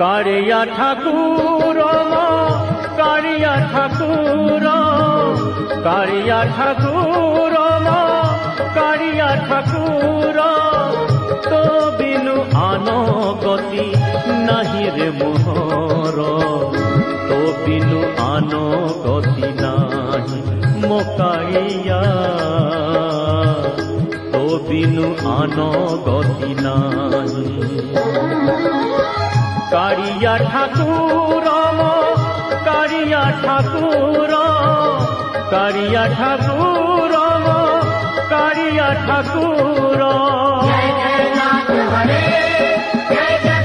कारिया ठाकुर कारिया ठाकुर कारिया ठाकुर कारिया ठाकुर तो बिनु आनो गति नहीं रे मोहर तो बिनु आनो गति नहीं मो कारिया तो बिनु आनो गति नहीं कारिया ठाकुर कारिया ठाकुर कारिया ठाकुर कारिया ठाकुर जय जय नाथ हरे जय जय